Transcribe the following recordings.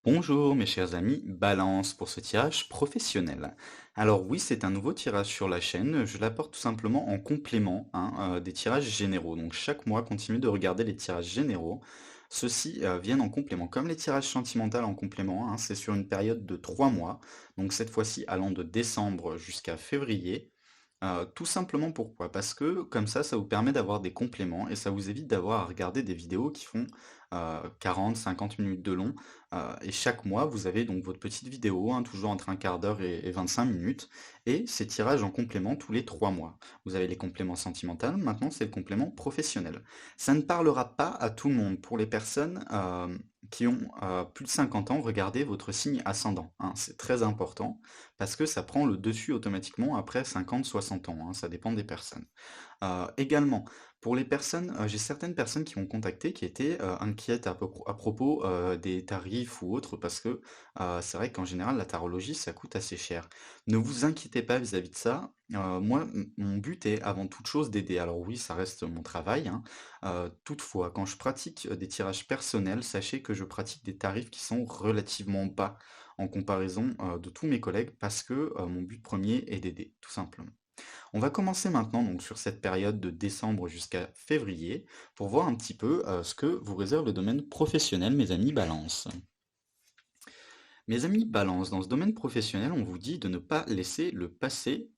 Bonjour mes chers amis, Balance pour ce tirage professionnel. Alors oui, c'est un nouveau tirage sur la chaîne, je l'apporte tout simplement en complément des tirages généraux. Donc chaque mois, continuez de regarder les tirages généraux. Ceux-ci viennent en complément. Comme les tirages sentimentaux en complément, c'est sur une période de 3 mois, donc cette fois-ci allant de décembre jusqu'à février. Tout simplement pourquoi? Parce que comme ça vous permet d'avoir des compléments et ça vous évite d'avoir à regarder des vidéos qui font 40-50 minutes de long. Et chaque mois, vous avez donc votre petite vidéo, toujours entre un quart d'heure et 25 minutes, et ces tirages en complément tous les 3 mois. Vous avez les compléments sentimentaux, maintenant c'est le complément professionnel. Ça ne parlera pas à tout le monde. Pour les personnes qui ont plus de 50 ans, regardez votre signe ascendant, c'est très important parce que ça prend le dessus automatiquement après 50-60 ans, ça dépend des personnes. Également, pour les personnes, j'ai certaines personnes qui m'ont contacté qui étaient inquiètes à propos des tarifs ou autres parce que c'est vrai qu'en général, la tarologie, ça coûte assez cher. Ne vous inquiétez pas vis-à-vis de ça. Moi, mon but est avant toute chose d'aider. Alors oui, ça reste mon travail, hein. Toutefois, quand je pratique des tirages personnels, sachez que je pratique des tarifs qui sont relativement bas en comparaison de tous mes collègues parce que mon but premier est d'aider, tout simplement. On va commencer maintenant donc sur cette période de décembre jusqu'à février pour voir un petit peu ce que vous réserve le domaine professionnel, mes amis Balance. Mes amis Balance, dans ce domaine professionnel, on vous dit de ne pas laisser le passé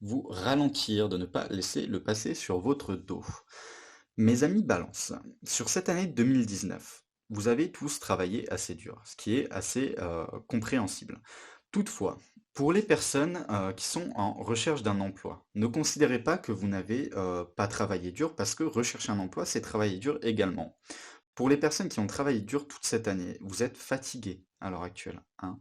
vous ralentir, de ne pas laisser le passé sur votre dos. Mes amis Balance, sur cette année 2019, vous avez tous travaillé assez dur, ce qui est assez compréhensible. Toutefois, pour les personnes qui sont en recherche d'un emploi, ne considérez pas que vous n'avez pas travaillé dur parce que rechercher un emploi, c'est travailler dur également. Pour les personnes qui ont travaillé dur toute cette année, vous êtes fatigués à l'heure actuelle, hein.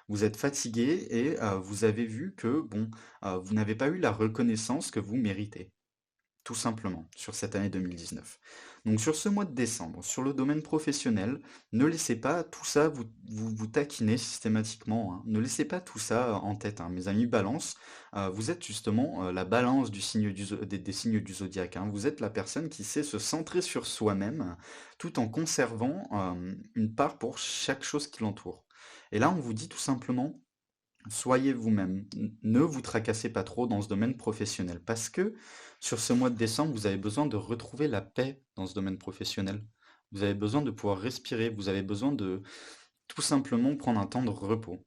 Vous êtes fatigués et vous avez vu que bon, vous n'avez pas eu la reconnaissance que vous méritez tout simplement, sur cette année 2019. Donc sur ce mois de décembre, sur le domaine professionnel, ne laissez pas tout ça vous taquiner systématiquement, hein. Ne laissez pas tout ça en tête, hein. Mes amis Balance, vous êtes justement la balance du signe des signes du zodiaque, hein. Vous êtes la personne qui sait se centrer sur soi-même tout en conservant une part pour chaque chose qui l'entoure. Et là, on vous dit tout simplement, soyez vous-même. Ne vous tracassez pas trop dans ce domaine professionnel parce que sur ce mois de décembre, vous avez besoin de retrouver la paix dans ce domaine professionnel. Vous avez besoin de pouvoir respirer, vous avez besoin de tout simplement prendre un temps de repos.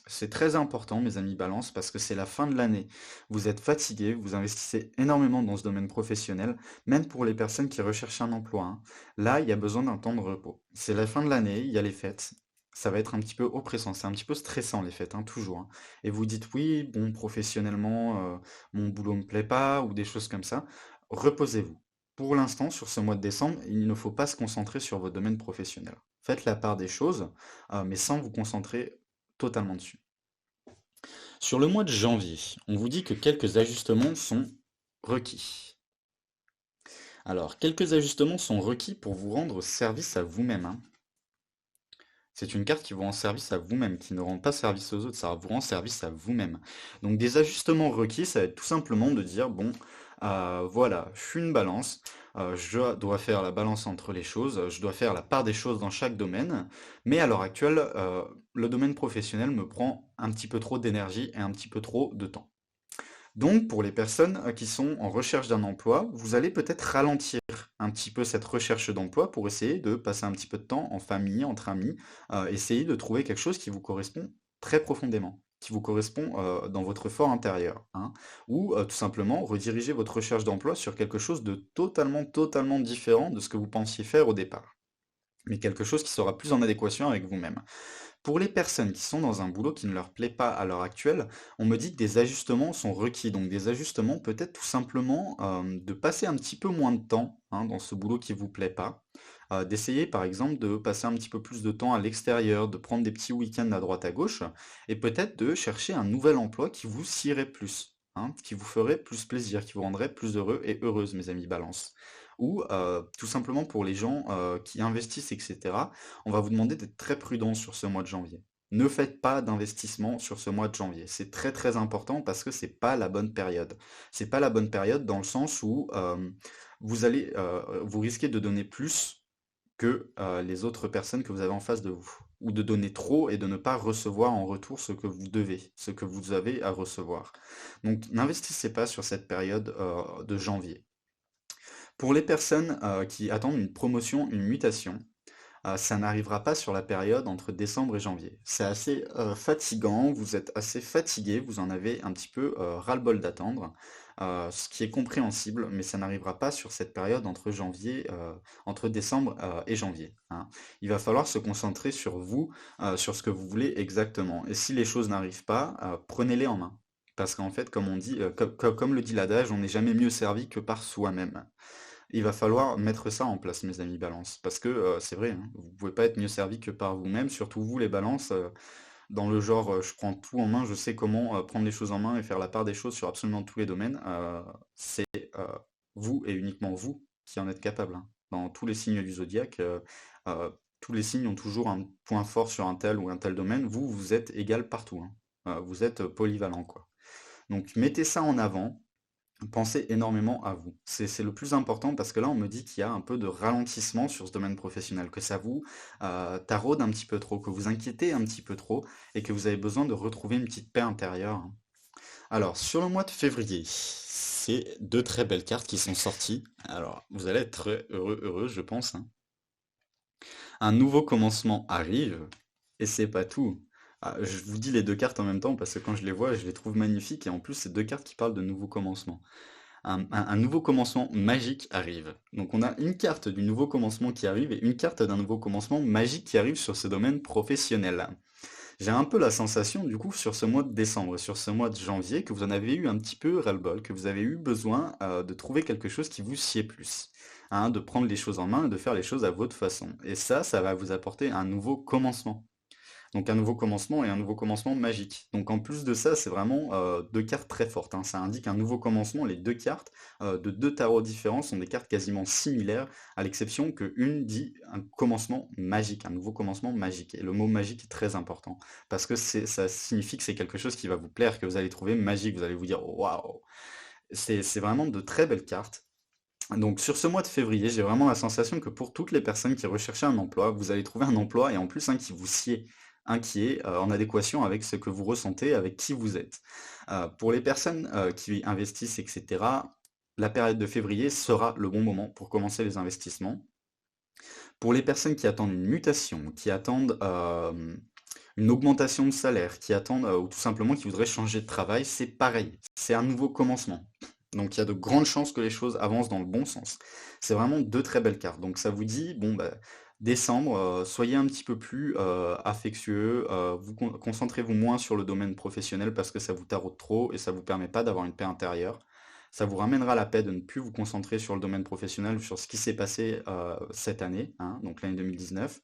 C'est très important, mes amis Balance, parce que c'est la fin de l'année. Vous êtes fatigués, vous investissez énormément dans ce domaine professionnel, même pour les personnes qui recherchent un emploi, hein. Là, il y a besoin d'un temps de repos. C'est la fin de l'année, il y a les fêtes. Ça va être un petit peu oppressant, c'est un petit peu stressant les fêtes, toujours, hein. Et vous dites oui, bon, professionnellement, mon boulot me plaît pas, ou des choses comme ça. Reposez-vous. Pour l'instant, sur ce mois de décembre, il ne faut pas se concentrer sur votre domaine professionnel. Faites la part des choses, mais sans vous concentrer totalement dessus. Sur le mois de janvier, on vous dit que quelques ajustements sont requis. Alors, quelques ajustements sont requis pour vous rendre service à vous-même, hein. C'est une carte qui vous rend service à vous-même, qui ne rend pas service aux autres, ça vous rend service à vous-même. Donc des ajustements requis, ça va être tout simplement de dire, bon, voilà, je suis une balance, je dois faire la balance entre les choses, je dois faire la part des choses dans chaque domaine, mais à l'heure actuelle, le domaine professionnel me prend un petit peu trop d'énergie et un petit peu trop de temps. Donc, pour les personnes qui sont en recherche d'un emploi, vous allez peut-être ralentir un petit peu cette recherche d'emploi pour essayer de passer un petit peu de temps en famille, entre amis, essayer de trouver quelque chose qui vous correspond très profondément, qui vous correspond dans votre fort intérieur, hein. Ou tout simplement rediriger votre recherche d'emploi sur quelque chose de totalement différent de ce que vous pensiez faire au départ, mais quelque chose qui sera plus en adéquation avec vous-même. Pour les personnes qui sont dans un boulot qui ne leur plaît pas à l'heure actuelle, on me dit que des ajustements sont requis. Donc des ajustements peut-être tout simplement de passer un petit peu moins de temps, dans ce boulot qui vous plaît pas. D'essayer par exemple de passer un petit peu plus de temps à l'extérieur, de prendre des petits week-ends à droite à gauche, et peut-être de chercher un nouvel emploi qui vous scierait plus, qui vous ferait plus plaisir, qui vous rendrait plus heureux et heureuse, mes amis Balance. Ou tout simplement pour les gens qui investissent, etc. On va vous demander d'être très prudent sur ce mois de janvier. Ne faites pas d'investissement sur ce mois de janvier. C'est très important parce que c'est pas la bonne période. C'est pas la bonne période dans le sens où vous risquez de donner plus que les autres personnes que vous avez en face de vous. Ou de donner trop et de ne pas recevoir en retour ce que vous devez, ce que vous avez à recevoir. Donc n'investissez pas sur cette période de janvier. Pour les personnes qui attendent une promotion, une mutation, ça n'arrivera pas sur la période entre décembre et janvier. C'est assez fatigant, vous êtes assez fatigué, vous en avez un petit peu ras-le-bol d'attendre, ce qui est compréhensible, mais ça n'arrivera pas sur cette période entre décembre et janvier, hein. Il va falloir se concentrer sur vous, sur ce que vous voulez exactement. Et si les choses n'arrivent pas, prenez-les en main. Parce qu'en fait, comme on dit, comme le dit l'adage, on n'est jamais mieux servi que par soi-même. Il va falloir mettre ça en place, mes amis Balance, parce que c'est vrai, hein, vous pouvez pas être mieux servi que par vous-même, surtout vous les Balances, dans le genre je prends tout en main, je sais comment prendre les choses en main et faire la part des choses sur absolument tous les domaines. C'est euh, vous et uniquement vous qui en êtes capable, hein. Dans tous les signes du zodiaque, euh, tous les signes ont toujours un point fort sur un tel ou un tel domaine. Vous, vous êtes égal partout, hein. Vous êtes polyvalent, quoi. Donc mettez ça en avant. Pensez énormément à vous. C'est le plus important parce que là, on me dit qu'il y a un peu de ralentissement sur ce domaine professionnel, que ça vous taraude un petit peu trop, que vous inquiétez un petit peu trop et que vous avez besoin de retrouver une petite paix intérieure. Alors, sur le mois de février, c'est deux très belles cartes qui sont sorties. Alors, vous allez être très heureux, je pense, hein. Un nouveau commencement arrive et c'est pas tout. Ah, je vous dis les deux cartes en même temps parce que quand je les vois, je les trouve magnifiques et en plus, c'est deux cartes qui parlent de nouveau commencement. Un nouveau commencement magique arrive. Donc on a une carte du nouveau commencement qui arrive et une carte d'un nouveau commencement magique qui arrive sur ce domaine professionnel. J'ai un peu la sensation du coup sur ce mois de décembre, sur ce mois de janvier, que vous en avez eu un petit peu ras-le-bol, que vous avez eu besoin de trouver quelque chose qui vous sied plus, hein, de prendre les choses en main et de faire les choses à votre façon. Et ça va vous apporter un nouveau commencement. Donc un nouveau commencement et un nouveau commencement magique. Donc en plus de ça, c'est vraiment deux cartes très fortes, hein. Ça indique un nouveau commencement. Les deux cartes de deux tarots différents sont des cartes quasiment similaires, à l'exception que une dit un commencement magique, un nouveau commencement magique. Et le mot magique est très important, parce que ça signifie que c'est quelque chose qui va vous plaire, que vous allez trouver magique, vous allez vous dire waouh! C'est vraiment de très belles cartes. Donc sur ce mois de février, j'ai vraiment la sensation que pour toutes les personnes qui recherchaient un emploi, vous allez trouver un emploi et en plus un qui vous sied, un qui est en adéquation avec ce que vous ressentez, avec qui vous êtes. Pour les personnes qui investissent, etc., la période de février sera le bon moment pour commencer les investissements. Pour les personnes qui attendent une mutation, qui attendent une augmentation de salaire, qui attendent ou tout simplement qui voudraient changer de travail, c'est pareil. C'est un nouveau commencement. Donc il y a de grandes chances que les choses avancent dans le bon sens. C'est vraiment deux très belles cartes. Donc ça vous dit, bon bah, décembre, soyez un petit peu plus affectueux, concentrez-vous moins sur le domaine professionnel parce que ça vous taraude trop et ça vous permet pas d'avoir une paix intérieure. Ça vous ramènera la paix de ne plus vous concentrer sur le domaine professionnel ou sur ce qui s'est passé cette année, hein, donc l'année 2019.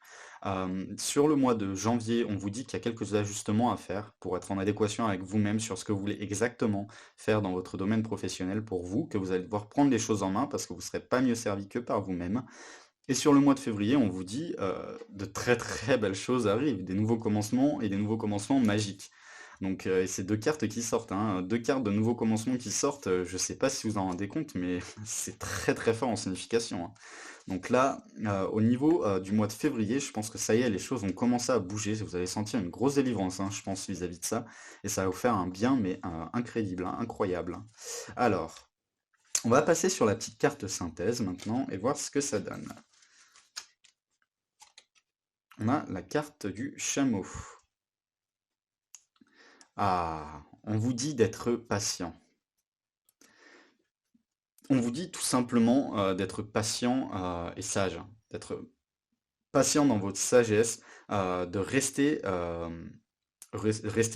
Sur le mois de janvier, on vous dit qu'il y a quelques ajustements à faire pour être en adéquation avec vous-même sur ce que vous voulez exactement faire dans votre domaine professionnel pour vous, que vous allez devoir prendre les choses en main parce que vous ne serez pas mieux servi que par vous-même. Et sur le mois de février, on vous dit de très très belles choses arrivent, des nouveaux commencements et des nouveaux commencements magiques. Donc et c'est deux cartes qui sortent, hein, deux cartes de nouveaux commencements qui sortent, je ne sais pas si vous en rendez compte, mais c'est très très fort en signification, hein. Donc là, au niveau du mois de février, je pense que ça y est, les choses vont commencer à bouger. Vous allez sentir une grosse délivrance, hein, je pense, vis-à-vis de ça. Et ça va vous faire un bien, mais incroyable, hein, incroyable, hein. Alors, on va passer sur la petite carte synthèse maintenant et voir ce que ça donne. On a la carte du chameau. Ah, on vous dit d'être patient. On vous dit tout simplement d'être patient et sage, hein, d'être patient dans votre sagesse, de rester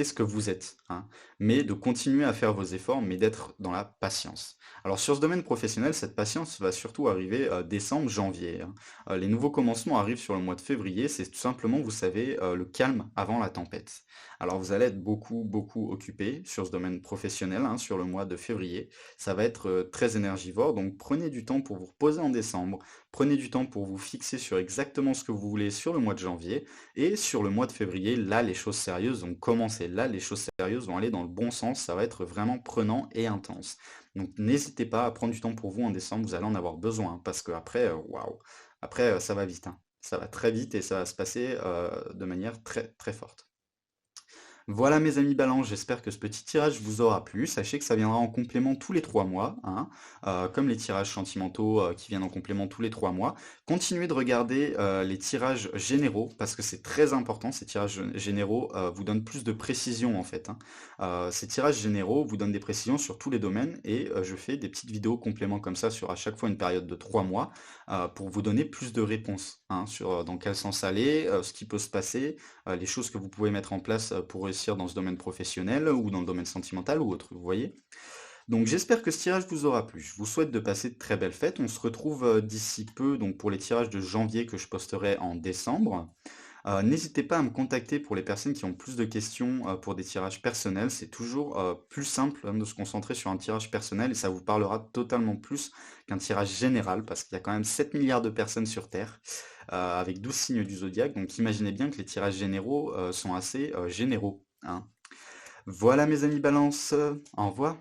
ce que vous êtes, hein, mais de continuer à faire vos efforts, mais d'être dans la patience. Alors sur ce domaine professionnel, cette patience va surtout arriver décembre, janvier, hein. Les nouveaux commencements arrivent sur le mois de février, c'est tout simplement, vous savez, le calme avant la tempête. Alors vous allez être beaucoup, beaucoup occupé sur ce domaine professionnel, hein, sur le mois de février. Ça va être très énergivore, donc prenez du temps pour vous reposer en décembre, prenez du temps pour vous fixer sur exactement ce que vous voulez sur le mois de janvier, et sur le mois de février, là, les choses sérieuses vont commencer. Là, les choses sérieuses vont aller dans le bon sens. Ça va être vraiment prenant et intense. Donc, n'hésitez pas à prendre du temps pour vous en décembre. Vous allez en avoir besoin parce que après, waouh, après, ça va vite, hein. Ça va très vite et ça va se passer de manière très très forte. Voilà mes amis Balance, j'espère que ce petit tirage vous aura plu. Sachez que ça viendra en complément tous les 3 mois, hein, comme les tirages sentimentaux qui viennent en complément tous les 3 mois. Continuez de regarder les tirages généraux parce que c'est très important. Ces tirages généraux vous donnent plus de précision en fait, hein. Ces tirages généraux vous donnent des précisions sur tous les domaines et je fais des petites vidéos compléments comme ça sur à chaque fois une période de 3 mois pour vous donner plus de réponses, hein, sur dans quel sens aller, ce qui peut se passer, les choses que vous pouvez mettre en place pour réussir dans ce domaine professionnel ou dans le domaine sentimental ou autre, vous voyez? Donc j'espère que ce tirage vous aura plu. Je vous souhaite de passer de très belles fêtes. On se retrouve d'ici peu donc pour les tirages de janvier que je posterai en décembre. N'hésitez pas à me contacter pour les personnes qui ont plus de questions pour des tirages personnels. C'est toujours plus simple hein, de se concentrer sur un tirage personnel et ça vous parlera totalement plus qu'un tirage général parce qu'il y a quand même 7 milliards de personnes sur Terre avec 12 signes du zodiaque. Donc imaginez bien que les tirages généraux sont assez généraux, hein. Voilà mes amis Balance, au revoir.